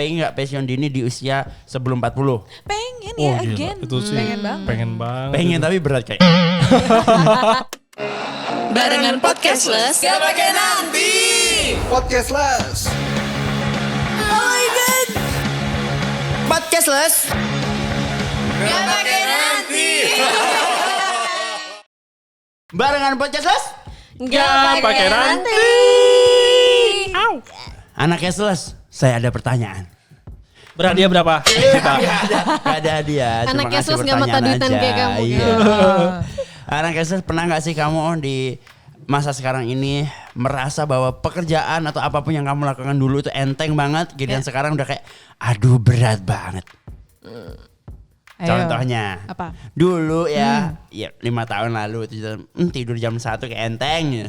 pengen gak pensiun dini di usia sebelum 40? Pengen ya, gila. again. Itu sih pengen banget. Pengen tapi berat kayak. Barengan podcastless. Gak pakai nanti. Podcastless. Oh my god. Podcastless. Gak pakai nanti. Barengan podcastless. Gak pakai nanti. Anak cashless, saya ada pertanyaan. Berhadiah berapa? Kita. Gak ada hadiah. Anak cuma kasih cashless gak mata pertanyaan duitan aja. kayak kamu. Iya. Anak cashless, pernah gak sih kamu di masa sekarang ini merasa bahwa pekerjaan atau apapun yang kamu lakukan dulu itu enteng banget, dan sekarang udah kayak aduh berat banget. Contohnya Apa? dulu ya 5 tahun lalu tidur jam 1 kayak enteng ya.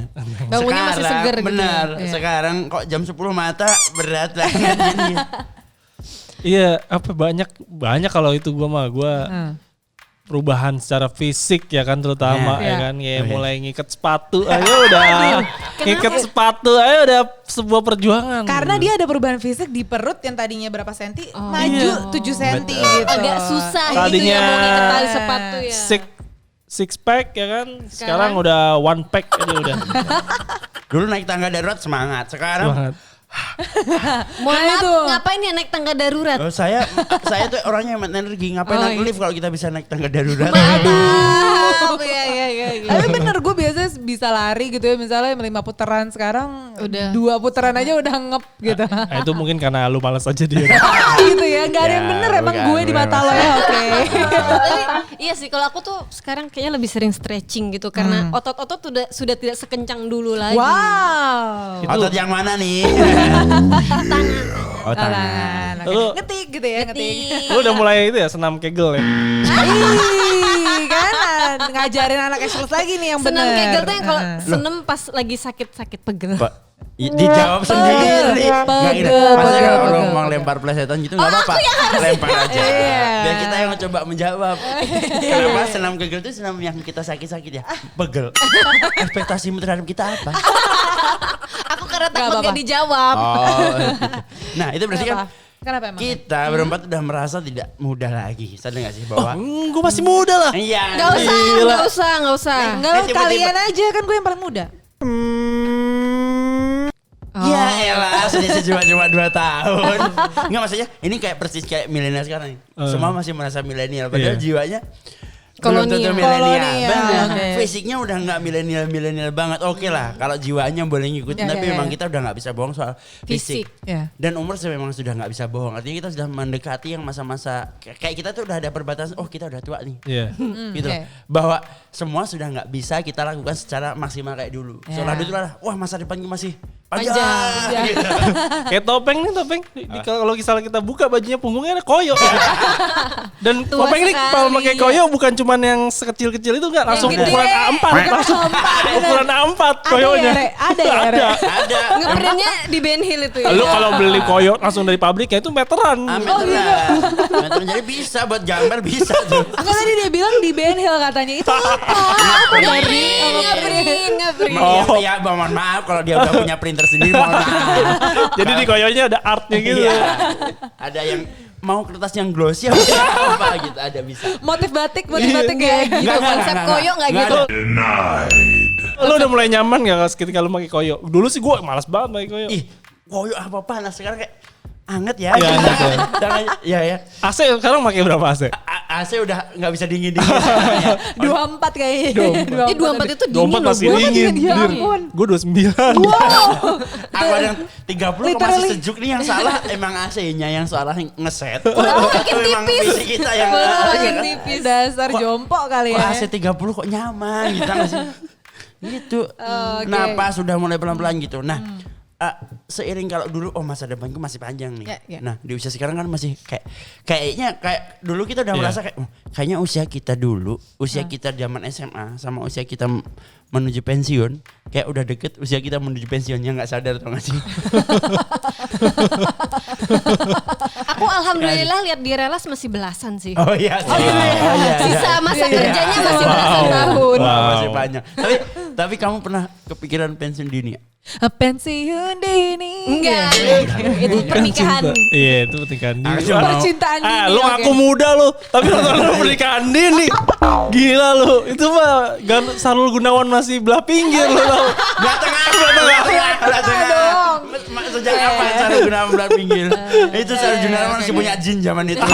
Bangunnya masih seger gitu. Benar. Iya. Sekarang kok jam 10 mata berat banget jadi. Iya, apa banyak kalau itu gue perubahan secara fisik ya kan, terutama Iya. ya kan, kayak Oke. mulai ngikat sepatu aja udah ngikat sepatu aja udah sebuah perjuangan. Karena dia ada perubahan fisik di perut yang tadinya berapa senti, maju 7 senti Betul. gitu. Agak susah gitu Tadinya ya mau ngikat tali sepatu ya. six pack ya kan, sekarang udah one pack aja udah. Dulu naik tangga darurat semangat. Sekarang Banget. Mohon Nah, maaf, itu. ngapain ya naik tangga darurat? saya tuh orangnya hemat energi. Ngapain Oh, naik iya. lift kalau kita bisa naik tangga darurat? Aduh, iya. Tapi bener gue biasanya bisa lari gitu ya, misalnya 5 putaran, sekarang Udah. 2 putaran aja udah ngep gitu. Nah, itu mungkin karena lu malas aja dia. Gitu ya, gak ada yang Ya, bener emang bukan, gue di mata lo ya, oke. Tapi iya sih, kalau aku tuh sekarang kayaknya lebih sering stretching gitu karena otot-otot sudah tidak sekencang dulu lagi. Wow. Otot yang mana nih? Tangan. Oh, tangan. Oke. Lu- Ngetik gitu ya, ngetik. Lu udah mulai itu ya, senam kegel ya. Ih, kan ngajarin anak cashless lagi nih yang bener. Senam kegel tuh yang kalau senam pas lagi sakit pegel. Pak, dijawab sendiri. Nggak gini, maksudnya kalau pegel. mau lempar plesetan gitu nggak apa-apa. Lempar aja. Iya. Biar kita yang coba menjawab. Kenapa senam kegel itu senam yang kita sakit-sakit ya? Pegel. Ekspektasimu terhadap kita apa? Aku karena Nggak takut apa-apa. gak dijawab. Oh. Nah, itu berarti kan Kenapa emang? kita berempat udah merasa tidak muda lagi. Sadar gak sih bahwa Gue masih muda lah. iya. Gak usah, Gila. gak usah. Enggak lah, tiba-tiba- kalian aja kan gue yang paling muda. Ya elah, selisih cuma 2 tahun. Enggak, maksudnya ini kayak persis kayak milenial sekarang nih. Semua masih merasa milenial padahal Iya. jiwanya Kolonial. belum tentu milenial. Kolonial, Benar. oke. Fisiknya udah nggak milenial banget. Oke lah, kalau jiwanya boleh ngikutin, Ya, tapi ya, memang ya. kita udah nggak bisa bohong soal fisik. Ya. Dan umur memang sudah nggak bisa bohong. Artinya kita sudah mendekati yang masa-masa kayak kita tuh udah ada perbatasan. Oh, kita udah tua nih. Iya. Gitu loh. oke. Bahwa semua sudah nggak bisa kita lakukan secara maksimal kayak dulu. Ya. Soalnya dulu lah, wah masa depanku masih panjang. Panjang. Gitu. Kayak topeng nih, topeng. Kalau misalnya kita buka bajunya punggungnya ada koyo. Dan Tua topeng nih kalau sekali. pakai koyo bukan cuman yang sekecil-kecil itu enggak, langsung gede. ukuran A4. Langsung ukuran A4 koyonya. Ada ya, Re? Ada. Ngeprintnya di Ben Hill itu ya. Lu kalau beli koyo langsung dari pabrik ya itu meteran. Meteran. Jadi bisa buat gambar bisa tuh. Enggak, tadi dia bilang di Ben Hill katanya. Itu apa? Dari Ngeprint. Oh. Ya, mohon maaf kalau dia udah punya printer sendiri, mohon maaf. Jadi di koyonya ada artnya gitu. Iya. Ada yang mau kertas yang glossy apa gitu, ada bisa. motif batik kayak gitu. Nggak, Konsep nggak. koyo nggak Nggak gitu. ada. Lu udah mulai nyaman gak ketika lu pakai koyo? Dulu sih gue malas banget pakai koyo. Ih, koyo apa panas sekarang kayak anget ya. Iya, anget ya. Iya ya. AC sekarang pakai berapa AC? AC udah nggak bisa dingin. 24 kayaknya. 24 itu 24 dingin loh. masih Gua. dingin. Ya ampun. Gue 29. Aku ada yang 30 kok masih Literally. sejuk nih, yang salah emang AC-nya yang salah ngeset. makin Memang tipis. fisik kita yang Makin iya kan? tipis. Dasar jompo kali Kok ya. AC 30 kok nyaman gitu nggak sih? Gitu. Oke. Nah, pas sudah mulai pelan-pelan gitu. Nah, seiring kalau dulu masa depanku masih panjang nih. Ya. Nah, di usia sekarang kan masih kayaknya dulu kita udah Iya. merasa kayak kayaknya usia kita dulu, usia kita zaman SMA sama usia kita menuju pensiun kayak udah deket usia kita menuju pensiunnya, nggak sadar, tau gak sih? Aku alhamdulillah lihat di Relas masih belasan sih. Oh iya. Sisa masa kerjanya masih belasan tahun. Wow. Masih panjang. Tapi kamu pernah kepikiran pensiun dini? Pensiun dini. Enggak. Itu pernikahan. Iya itu pernikahan dini. Aku mau. Percintaan dini. Lu oke. ngaku muda lu, tapi nonton pernikahan dini. Gila lu, itu mah Sarul Gunawan masih belah pinggir lu tau. Belah tengah. Sejak kapan Sarul Gunawan belah pinggir? Itu Sarul Gunawan masih punya jin zaman itu.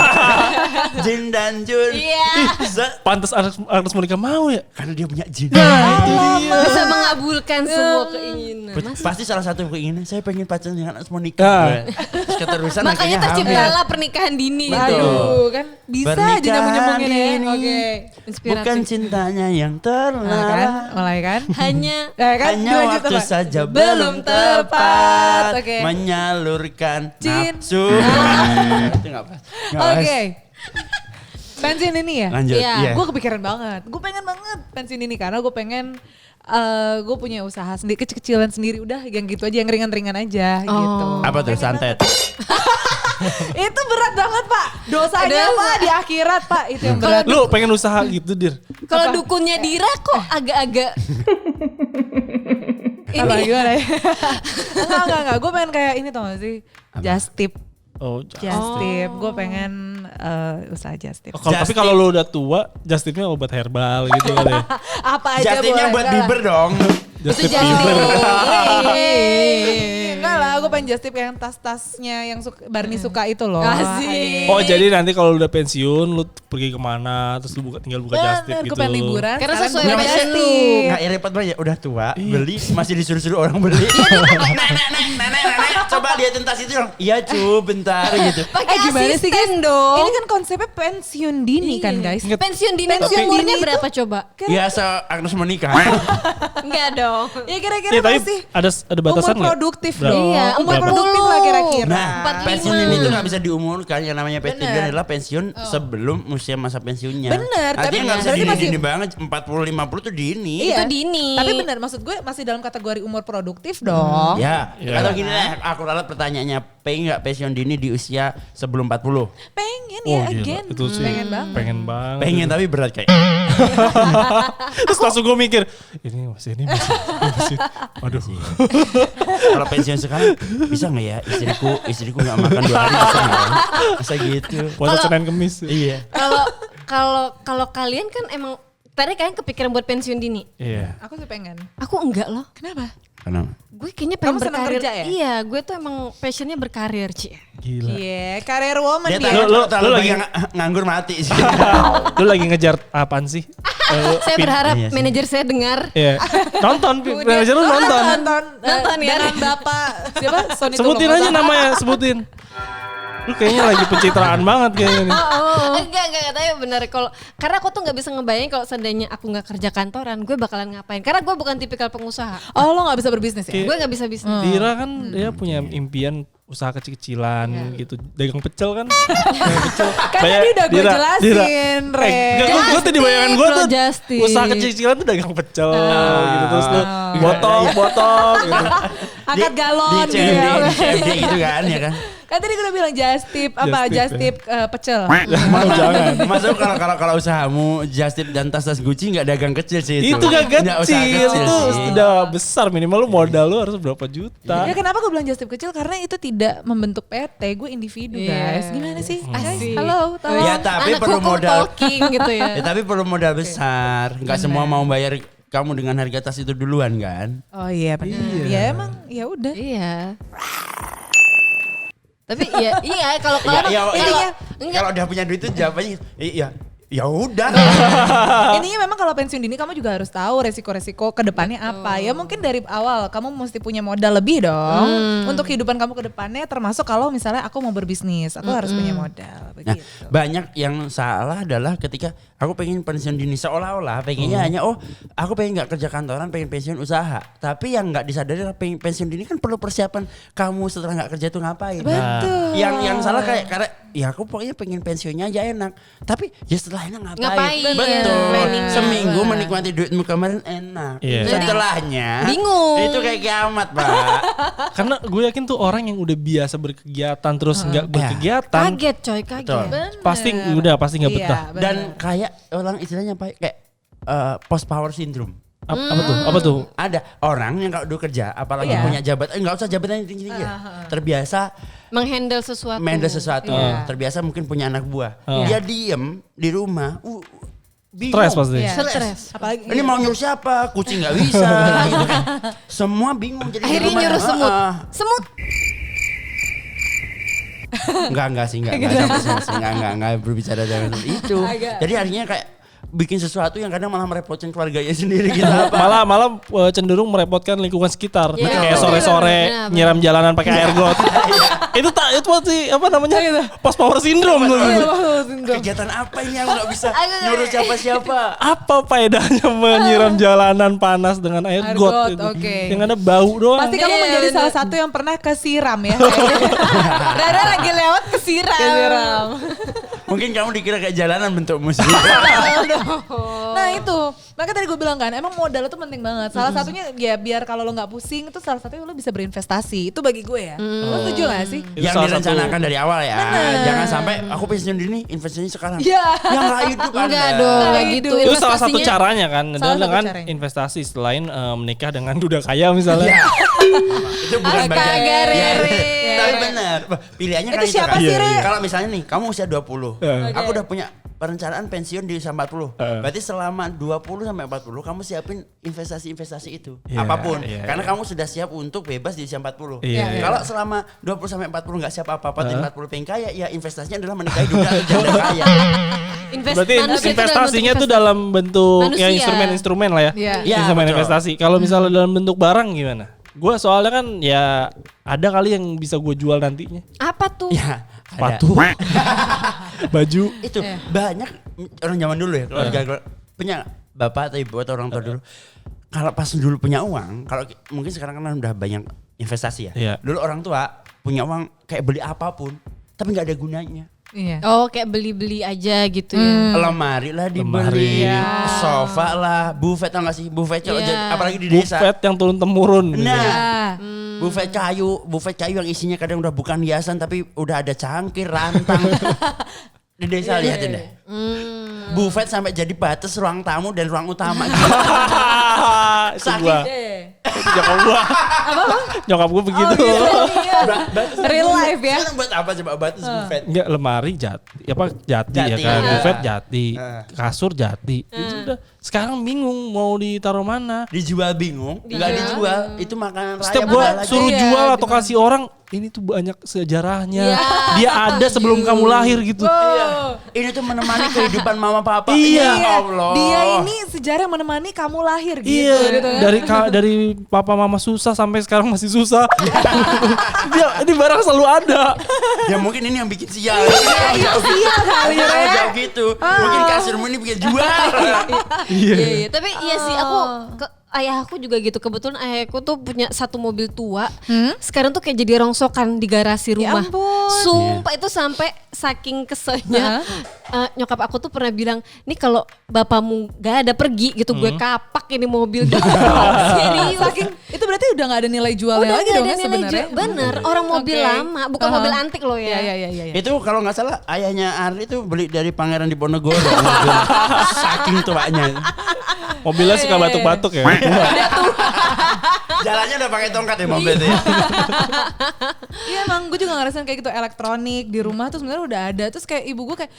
Jin dan Jun. Iya. Pantes Agnes Monica mau ya? Karena dia punya jin. Bisa mengabulkan semua keinginan. Pasti salah satu keinginan saya pengen pacaran dengan Agnes Monica. Nah. Terus keterusan Makanya akhirnya hamil. terciptalah pernikahan dini itu. Aduh kan bisa aja Pernikahan nyambung-nyambungin ya. dini. Oke. Inspiratif. Bukan cintanya yang Nah, kan, terlarang. mulai kan. Hanya Kan, Hanya dilanjut waktu apa? saja Belum belum tepat. tepat Oke. menyalurkan Jin. nafsu. Itu nggak pas. Nggak pas. Oke. Pensiun ini ya? Lanjut. Iya. Iya. Gue kepikiran banget. Gue pengen banget pensiun ini karena gue pengen gue punya usaha sendiri, kecil-kecilan sendiri, udah yang gitu aja, yang ringan-ringan aja gitu. Apa tuh santet? Itu berat banget Pak, dosanya Dosa. Pak di akhirat Pak, itu yang berat. Lu pengen usaha gitu Dir? kalau dukunnya Dira kok agak-agak Apa gimana ya? enggak, gue pengen kayak ini tau gak sih, just tip. Oh, Just tip, gue pengen usaha just tip. tapi kalau lu udah tua, just tipnya obat herbal gitu kali ya. Apa aja Justinnya boleh. buat enggak Bieber dong. Just itu tip jadi Bieber. Enggak lah, gue pengen just tip yang tas-tasnya yang Barney suka itu loh. Asik. Oh jadi nanti kalau lu udah pensiun, lu pergi kemana, terus lu tinggal buka just tip gitu. Gue pengen liburan. Karena sekalian sesuai buka passion just lu. tip. Nggak ya repot banget ya, udah tua, beli masih disuruh-suruh orang beli. Nenek, coba liatin tas itu dong. Iya cu, bentar gitu. Pakai Gimana sih guys? asisten dong. Ini kan konsepnya pensiun dini kan guys. Pensiun dini tuh Pensiun umurnya dini berapa coba? Ya Agnes menikah. Enggak dong. Ya kira-kira Iya tapi apa sih? ada batasan Umur nggak? produktif Berapa? dong. Iya, Umur 40. produktif lah kira-kira. Nah, 45. pensiun ini tuh nggak bisa diumurkan. Yang namanya pensiun Bener. adalah pensiun sebelum usia masa pensiunnya. Bener, tapi Artinya nggak bisa berarti masih- dini banget. 40-50 tuh dini. Itu dini. Tapi benar, maksud gue masih dalam kategori umur produktif dong. Ya, Ya. atau gini lah, aku ralat pertanyaannya, pengen nggak pensiun dini di usia sebelum 40? Pengen Oh, ya, gila. again. Itu sih Pengen banget. pengen banget. Pengen tapi berat kayak. Terus langsung gue mikir, ini masih. Waduh. Kalau pensiun sekarang bisa nggak ya istriku nggak makan 2 hari bisa nggak? Ya? Masa gitu? Puasa Senin Kemis. Iya. Kalau kalian kan emang tadi kalian kepikiran buat pensiun dini. Iya. Aku sih pengen. Aku enggak loh. Kenapa? Kenapa? Gue kayaknya pengen Kamu senang berkarir. kerja ya? Iya, gue tuh emang passionnya berkarir, Ci. Gila. Iya, career woman Dia dia. takut Lu- kalau lu lagi lagi- nganggur mati sih. Lu lagi ngejar apaan sih? Saya berharap Iya sih. manajer saya dengar. Iya. Nonton, manajer lu nonton. Nonton ya. Dan Bapak siapa? Sony Sebutin aja namanya, sebutin. Lu kayaknya lagi pencitraan banget kayaknya nih. Enggak, tapi bener kalau karena aku tuh nggak bisa ngebayangin kalau seandainya aku nggak kerja kantoran, gue bakalan ngapain? Karena gue bukan tipikal pengusaha. Oh, lo gak bisa berbisnis ya? Gue nggak bisa bisnis. Dira kan dia punya impian usaha kecil-kecilan gitu, dagang pecel kan. Dagang pecel. Kan tadi udah gue jelasin, Re. Gue tuh di bayangan gue tuh Just tip. usaha kecil-kecilan tuh dagang pecel gitu, terus lu botol gitu. Angkat galon di gitu CMD, ya. di CMD gitu kan ya kan. Kan tadi gue udah bilang just tip, apa Just tip, just ya. tip pecel. Jangan. Masuk kalau usahamu just tip dan tas-tas Gucci nggak dagang kecil sih itu. Itu gak Nggak usaha kecil, itu sih. udah besar, minimal lu modal lu harus berapa juta. Ya kenapa gue bilang just tip kecil? Karena itu tidak membentuk PT, gue individu Iya. guys. Gimana sih? Guys, Asik. halo, tolong. Ya tapi Anak perlu hukum modal. talking gitu ya. Ya tapi perlu modal besar. Nggak semua mau bayar kamu dengan harga tas itu duluan kan? Oh iya benar. Ya emang ya udah. Iya. Tapi iya kalau enggak Kalau udah punya duit itu jawabannya iya. Ya udah. Intinya memang kalau pensiun dini kamu juga harus tahu resiko-resiko ke depannya apa. Ya mungkin dari awal kamu mesti punya modal lebih dong untuk kehidupan kamu ke depannya, termasuk kalau misalnya aku mau berbisnis, aku harus punya modal Nah, begitu. banyak yang salah adalah ketika aku pengen pensiun dini seolah-olah pengennya hanya aku pengen nggak kerja kantoran, pengen pensiun usaha. Tapi yang nggak disadari adalah pensiun dini kan perlu persiapan kamu setelah nggak kerja itu ngapain. Betul. Yang salah karena ya aku pokoknya pengen pensiunnya aja enak. Tapi ya setelah enak ngapain? Ngapain? Betul. Planningnya. Seminggu menikmati duitmu kemarin enak. Iya. Setelahnya bingung. itu kayak kiamat, Pak. Karena gue yakin tuh orang yang udah biasa berkegiatan terus nggak berkegiatan, Kaget coy, kaget. Betul. pasti nggak Iya, betah. benar. Dan kayak orang istilahnya apa? Kayak post power syndrome. Apa tuh? Ada orang yang kalau dulu kerja, apalagi Iya. punya jabatan, nggak usah jabatan yang tinggi-tinggi ya. Terbiasa Menghandle sesuatu. manage sesuatu, Iya. terbiasa mungkin punya anak buah. Dia diem di rumah, bingung. Stres pasti. Iya. Stres. Apalagi Ini mau nyuruh siapa? Kucing nggak bisa. gitu kan. Semua bingung. Jadi di Akhirnya rumah, nyuruh semut. Semut. Enggak sih, enggak sampai enggak berbicara dengan itu. Jadi akhirnya kayak bikin sesuatu yang kadang malah merepotkan keluarganya sendiri gitu apa. Malah cenderung merepotkan lingkungan sekitar. Iya. Kayak sore-sore Benar. nyiram jalanan pakai air got. itu pasti apa namanya? Post power syndrome tuh. Kegiatan apa ini yang nggak bisa nyuruh siapa-siapa? Apa faedahnya menyiram jalanan panas dengan air Air got got, itu? oke. Yang ada bau doang. Pasti kamu Iya, menjadi bener. salah satu yang pernah kesiram ya. Rara lagi lewat kesiram. Mungkin kamu dikira kayak jalanan bentuk musik. Nah itu, makanya tadi gue bilang kan, emang modal itu penting banget. Salah satunya ya biar kalau lo nggak pusing itu salah satunya lo bisa berinvestasi. Itu bagi gue ya. Lo setuju gak sih? Itu yang salah satu- direncanakan dari awal ya. Jangan sampai aku pensiun dini, investasinya sekarang. Iya. Yang nggak hidup Enggak Anda. dong, Nah, kayak itu. gitu. Itu salah satu Investasinya- caranya kan, Salah satu dengan caranya. investasi selain menikah dengan duda kaya misalnya. Iya. Itu bukan Astaga, bagian. Rere. Iya. Tapi benar. Pilihannya kan Itu siapa kan. sih, Re? Kalau misalnya nih, kamu usia 20. Aku udah punya perencanaan pensiun di usia 40. Berarti selama 20 sampai 40 kamu siapin investasi-investasi itu. Iya, Apapun. iya, Karena iya. kamu sudah siap untuk bebas di usia 40. Iya, Kalau selama 20 sampai 40 nggak siap apa-apa di 40 pengen kaya, ya investasinya adalah menikahi duda atau janda kaya. Berarti manusia itu investasinya tuh dalam dalam bentuk ya Manusia. instrumen-instrumen lah ya. Iya. Iya, Instrumen betul. investasi. Kalau misalnya dalam bentuk barang gimana? Gue soalnya kan ya ada kali yang bisa gue jual nantinya. Apa tuh? Ya, ada. Sepatu, baju. Itu banyak orang zaman dulu ya keluarga punya bapak atau ibu atau orang tua dulu. Kalau pas dulu punya uang, kalau mungkin sekarang kan udah banyak investasi ya. Iya. Dulu orang tua punya uang kayak beli apapun, tapi nggak ada gunanya. Iya. Oh, kayak beli-beli aja gitu ya. Lemari lah dibeli, Lemari. sofa lah, buffet tau gak sih? Buffet kalau Iya. apalagi di desa. Buffet yang turun temurun. Nah, buffet kayu yang isinya kadang udah bukan hiasan tapi udah ada cangkir, rantang. Di desa liatin deh. Buffet sampai jadi batas ruang tamu dan ruang utama. Gitu. Itu gua. Itu nyokap gua. Nyokap gua begitu. Batas Real life ya. Sekarang buat apa coba batas buffet? Enggak, lemari jati ya Jati, kan. iya. Buffet jati, kasur jati. Itu udah sekarang bingung mau ditaruh mana. Dijual bingung, nggak dijual. Itu makanan raya. Setiap gua padahal aja. suruh Iya, jual atau gimana? kasih orang, ini tuh banyak sejarahnya. Iya. Dia ada sebelum kamu lahir gitu. Ini tuh menemani kehidupan mama papa. Iya. Ya Allah. Dia ini sejarah yang menemani kamu lahir gitu. Iya, gitu kan. dari papa mama susah sampai sekarang masih susah. Ini barang selalu ada. Ya mungkin ini yang bikin sial. Iya, sial kali ya. Jauh gitu. Mungkin kasirmu ini bikin jual. Iya, iya. Tapi iya sih aku ayah aku juga gitu. Kebetulan ayahku tuh punya satu mobil tua. Sekarang tuh kayak jadi rongsokan di garasi Ya rumah. ampun. Sumpah itu sampai saking keselnya. Nyokap aku tuh pernah bilang, "Nih kalau bapakmu gak ada pergi gitu, gue kapak ini mobil." Gitu. Serius. Saking itu berarti udah nggak ada nilai jualnya Udah lagi gak dong ada ya nilai sebenarnya. jual. Bener, orang mobil Oke. lama, bukan mobil antik loh ya. Iya. Itu kalau nggak salah ayahnya Arli itu beli dari Pangeran Diponegoro. Mobil. Saking tuanya. Mobilnya suka batuk-batuk ya. Jalannya udah pakai tongkat ya mobil itu ya. Iya emang gue juga ngerasain kayak gitu elektronik di rumah tuh sebenarnya udah ada. Terus kayak ibu gue kayak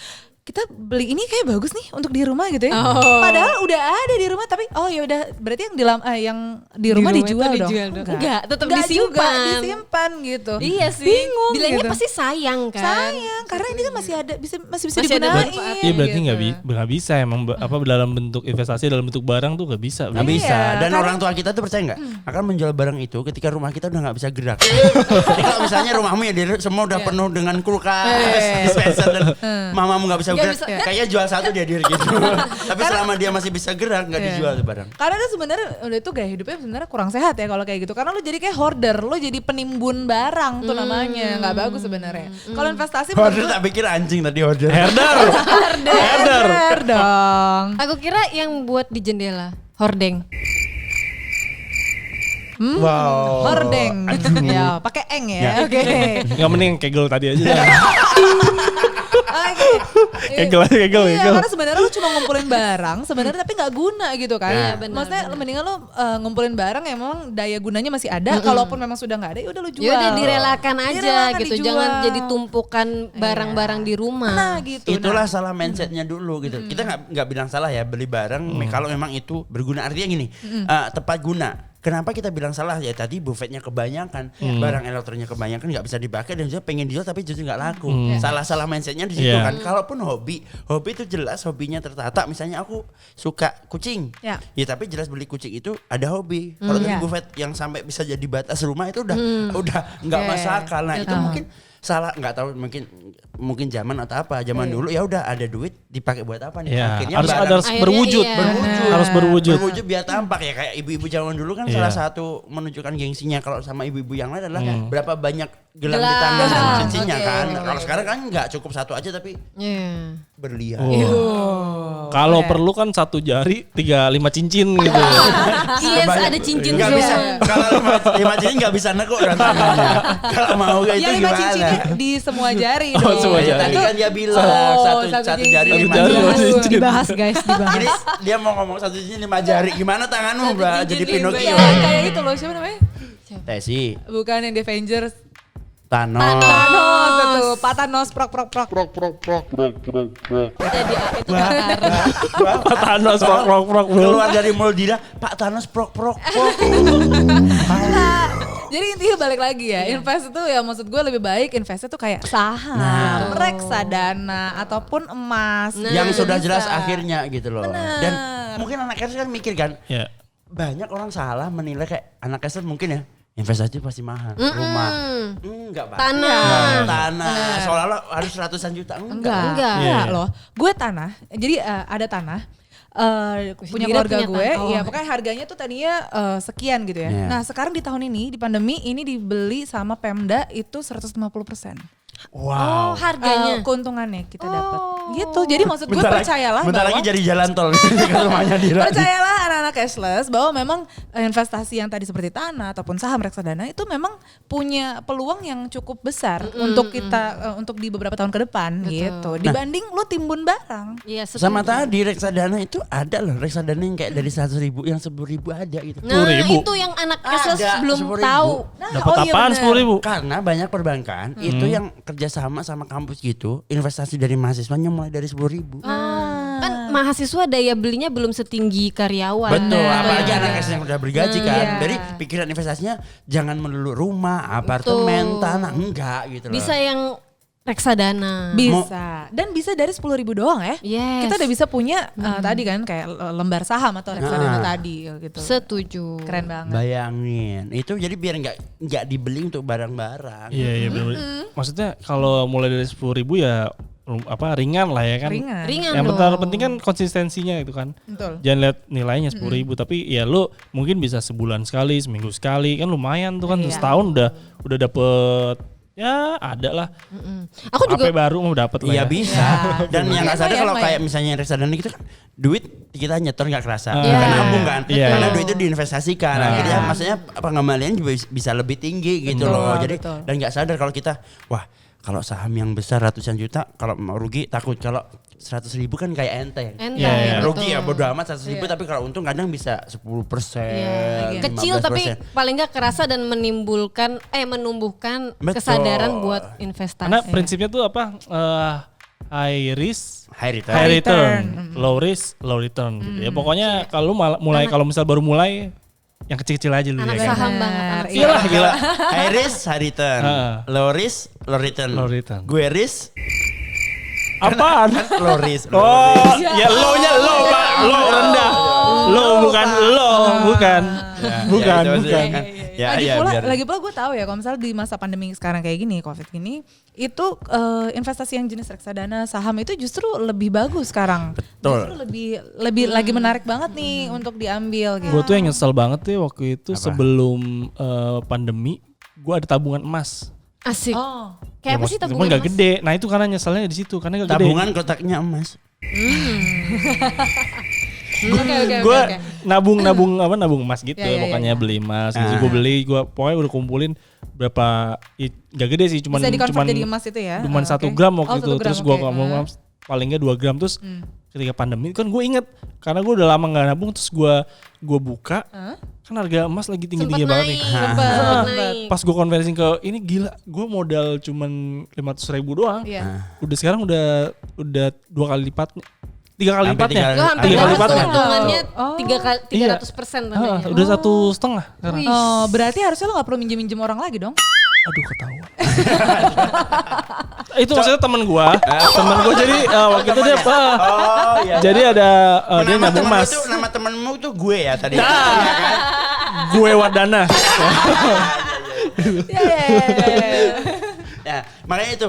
kita beli ini kayak bagus nih untuk di rumah gitu ya. Padahal udah ada di rumah tapi oh ya udah berarti yang di rumah itu dijual dong. Enggak, tetap Enggak juga, disimpan. disimpan gitu. Iya sih. Bingung Bilangnya gitu. pasti sayang kan. Sayang karena ini kan masih ada masih bisa Masih ada digunain. manfaat. Iya berarti gitu. nggak bisa emang apa dalam bentuk investasi dalam bentuk barang tuh nggak bisa. Nggak bisa. Dan karena- orang tua kita tuh percaya nggak akan menjual barang itu ketika rumah kita udah nggak bisa gerak. Jadi kalau misalnya rumahmu ya semua udah penuh dengan kulkas, dispenser dan mamamu nggak bisa Nggak gerak, bisa. kayaknya jual satu dia diri gitu. Tapi selama dia masih bisa gerak nggak dijual tuh barang. Karena kan sebenarnya udah itu gaya hidupnya sebenarnya kurang sehat ya kalau kayak gitu. Karena lu jadi kayak hoarder, lu jadi penimbun barang tuh namanya, nggak bagus sebenarnya. Kalau investasi Order tak pikir anjing tadi order. Herder. Herder dong. Aku kira yang buat di jendela, hordeng. Wow. Hordeng. Ya, pakai eng ya. Ya. Oke. Nggak mending kegel tadi aja. Oke. Kegel. Iya, karena sebenarnya lu cuma ngumpulin barang sebenarnya tapi nggak guna gitu kan. Iya, benar, Maksudnya mendingan lu ngumpulin barang yang memang daya gunanya masih ada. Kalaupun memang sudah nggak ada, ya udah lu jual. Ya udah direlakan aja Direlakan, gitu, dijual. jangan jadi tumpukan barang-barang di rumah. Nah gitu. Itulah salah mindsetnya dulu gitu. Kita nggak bilang salah ya beli barang kalau memang itu berguna. Artinya gini, tepat guna. Kenapa kita bilang salah ya tadi buffetnya kebanyakan, barang elektroniknya kebanyakan nggak bisa dipakai dan juga pengen dijual tapi justru nggak laku. Salah mindsetnya di situ Iya. kan. Kalaupun hobi itu jelas hobinya tertata. Misalnya aku suka kucing, Ya. ya tapi jelas beli kucing itu ada hobi. Kalau tadi Ya. buffet yang sampai bisa jadi batas rumah itu udah nggak Oke. masuk akal. Nah itu mungkin salah nggak tahu mungkin zaman atau apa zaman dulu ya udah ada duit dipakai buat apa nih Ya, akhirnya harus barang- ada Akhirnya berwujud. iya. Harus berwujud. berwujud biar tampak ya kayak ibu-ibu zaman dulu kan Iya. salah satu menunjukkan gengsinya kalau sama ibu-ibu yang lain adalah berapa banyak gelang di Gelang. tangan dan Gelang, cincinnya oke. kan. Kalau sekarang kan nggak cukup satu aja tapi Iya. berlian. Kalau perlu kan 1 jari 3-5 cincin gitu. Iya, ada cincin Nggak juga. bisa. Kalau lima cincin nggak bisa nekuk rantangannya. Kalau mau kayak itu Yang 5 gimana? cincinnya di semua jari Oh, dong. semua jari. Tadi kan dia bilang satu jari Satu 5 jari, cincin. 5 cincin. Dibahas guys, dibahas. Jadi dia mau ngomong satu cincin 5 jari. Gimana tanganmu, Mbak? Jadi Pinocchio. Kayak itu loh, siapa namanya? Tesi, Bukan yang di Avengers. Thanos. Thanos itu, Pak Thanos prok. Jadi itu Thanos prok. Keluar dari mulut dia, Pak Thanos prok. Jadi intinya balik lagi ya, invest itu ya maksud gue lebih baik investnya tuh kayak saham, reksadana ataupun emas. Yang Itu sudah bisa. jelas akhirnya gitu loh. Bener. Dan mungkin anak kecil kan mikir kan, Ya. banyak orang salah menilai kayak anak kecil mungkin ya, investasi pasti mahal, rumah. Enggak, Pak. Tanah. Seolah-olah harus ratusan juta. Enggak Iya. loh. Gue tanah, jadi ada tanah. Punya sendiri keluarga punya gue, tanah. ya pokoknya harganya tuh tadinya sekian gitu ya. Iya. Nah sekarang di tahun ini, di pandemi ini dibeli sama Pemda itu 150%. Oh, harganya. Keuntungannya kita dapat. Gitu, jadi maksud gue Bentar percayalah bentar bahwa lagi jadi jalan tol ke rumahnya Dira. percayalah anak-anak cashless bahwa memang investasi yang tadi seperti tanah ataupun saham reksadana itu memang punya peluang yang cukup besar untuk kita untuk di beberapa tahun ke depan gitu. Dibanding lu timbun barang. Iya, setuju. Sama tadi reksadana itu ada loh, reksadana yang kayak dari 100.000 yang 10.000 ada gitu. Nah, 10.000. itu yang anak cashless Ada, belum 10.000. tahu. Dapat apaan bener. 10.000? Karena banyak perbankan itu yang kerjasama sama kampus gitu, investasi dari mahasiswanya mulai dari 10.000. Kan mahasiswa daya belinya belum setinggi karyawan. Betul, Nah, apalagi benar. anak S yang udah bergaji kan. Iya. Dari pikiran investasinya jangan melulu rumah, apartemen, Betul. tanah, enggak gitu loh. Bisa yang reksadana. Bisa. Dan bisa dari 10.000 doang ya. Yes. Kita udah bisa punya tadi kan kayak lembar saham atau reksadana tadi gitu. Setuju. Keren banget. Bayangin, itu jadi biar nggak dibeli untuk barang-barang. Iya benar. Maksudnya kalau mulai dari 10.000 ya ringan lah ya kan. Ringan. Yang dong. penting kan konsistensinya itu kan. Betul. Jangan lihat nilainya 10.000 tapi ya lu mungkin bisa sebulan sekali, seminggu sekali kan lumayan tuh kan Iya. setahun udah dapet ya ada lah. Aku juga HP baru mau dapet lah Iya ya. bisa. Dan yang nggak sadar Lumayan, kalau lumayan. kayak misalnya reksadana gitu kan, duit kita nyetor nggak kerasa, Iya. kita nabung kan, Iya. karena duit itu diinvestasikan. Nah. Akhirnya maksudnya pengembalian juga bisa lebih tinggi gitu Betul, loh. Jadi betul. dan nggak sadar kalau kita, wah kalau saham yang besar ratusan juta, kalau mau rugi takut, kalau 100.000 kan kayak enteng. Enteng, Iya, iya. Rugi ya betul. bodo amat 100.000 tapi kalau untung kadang bisa 10%. Iya. Kecil tapi paling nggak kerasa dan menumbuhkan Betul. kesadaran buat investasi. Karena prinsipnya tuh apa? High risk, high return. high return, return. low risk, low return gitu ya. Pokoknya kalau mulai kalau misal baru mulai yang kecil-kecil aja dulu anak ya kan. saham banget. Anak Iya. saham. Gila. High risk, high return. Heeh. Low risk, low return. Low return. Gue risk, Apaan? low risk. Oh, ya low-nya low, Pak. Low rendah. Low bukan low, bukan. Bukan, itu maksudnya bukan. kan. Ya, lagi pula gue tahu ya kalau misalnya di masa pandemi sekarang kayak gini, COVID gini, itu investasi yang jenis reksadana, saham itu justru lebih bagus sekarang. Betul. Justru lebih lagi menarik banget nih untuk diambil gitu. Gue tuh yang nyesel banget tuh waktu itu sebelum pandemi, gue ada tabungan emas. Asik. Oh. Kayak apa sih Cuman tabungan gak emas? gede. Nah itu karena nyeselnya di situ karena gak gede. Tabungan kotaknya emas. Oke. Gue nabung emas gitu. Ya, Pokoknya beli emas. Gitu. Ah. Gue beli, gue pokoknya udah kumpulin berapa. Gak gede sih, cuman Bisa dikonvert jadi emas itu ya? Cuman Ah, 1 oke. gram waktu Oh, itu. 1 gram, Terus gue oke. ngomong paling nggak 2 gram. Terus ketika pandemi kan gue inget karena gue udah lama nggak nabung, terus gue buka kan harga emas lagi tinggi banget nih. Sempet naik. Pas gue konversiin ke ini gila, gue modal cuman 500.000 doang. Iya. Udah sekarang udah 2 kali lipat, 3 kali Sampai lipatnya. Lo hampir 3 kali dapat lipatnya. keuntungannya Oh. 300% tandanya. Udah 1,5 sekarang. Oh, berarti harusnya lo gak perlu minjem orang lagi dong? Aduh ketahuan. Itu maksudnya temen gua jadi waktu itu dia Oh iya. jadi ada dia nama nabung temenmu emas. tuh, nama temenmu tuh gue ya tadi. Gue Wardana. Ya, makanya itu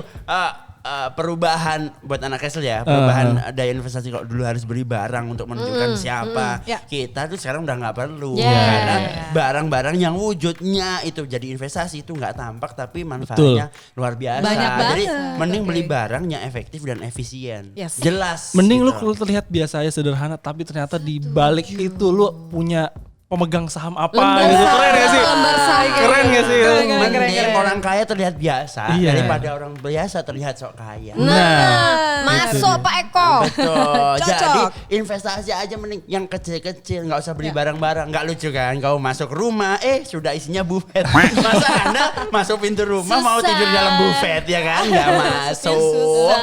perubahan buat anak Kesel ya, perubahan daya investasi. Kalau dulu harus beli barang untuk menunjukkan siapa Ya. kita tuh sekarang udah nggak perlu Yeah. karena barang-barang yang wujudnya itu jadi investasi itu nggak tampak tapi manfaatnya luar biasa. Banyak Jadi banget. mending Oke. beli barang yang efektif dan efisien. Yes. Jelas. Mending lu gitu. kalau terlihat biasa aja sederhana tapi ternyata di balik itu lu punya pemegang saham apa Lembar gitu. saham, Keren gak sih? lembar saham. Keren gak sih? Mending orang kaya terlihat biasa Iya. daripada orang biasa terlihat sok kaya. Nah, masuk Pak Eko. Betul. Cocok. Jadi investasi aja mending yang kecil-kecil, nggak usah beli barang-barang. Nggak lucu kan? Kau masuk rumah, sudah isinya buffet. Masa Anda masuk pintu rumah mau Susah. tidur dalam buffet ya kan? Nggak masuk. Susah.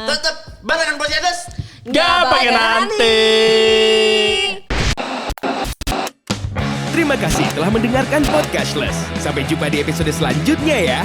Tetap barengan Posyetes. Gak pakai nanti. Terima kasih telah mendengarkan Podcastless. Sampai jumpa di episode selanjutnya ya.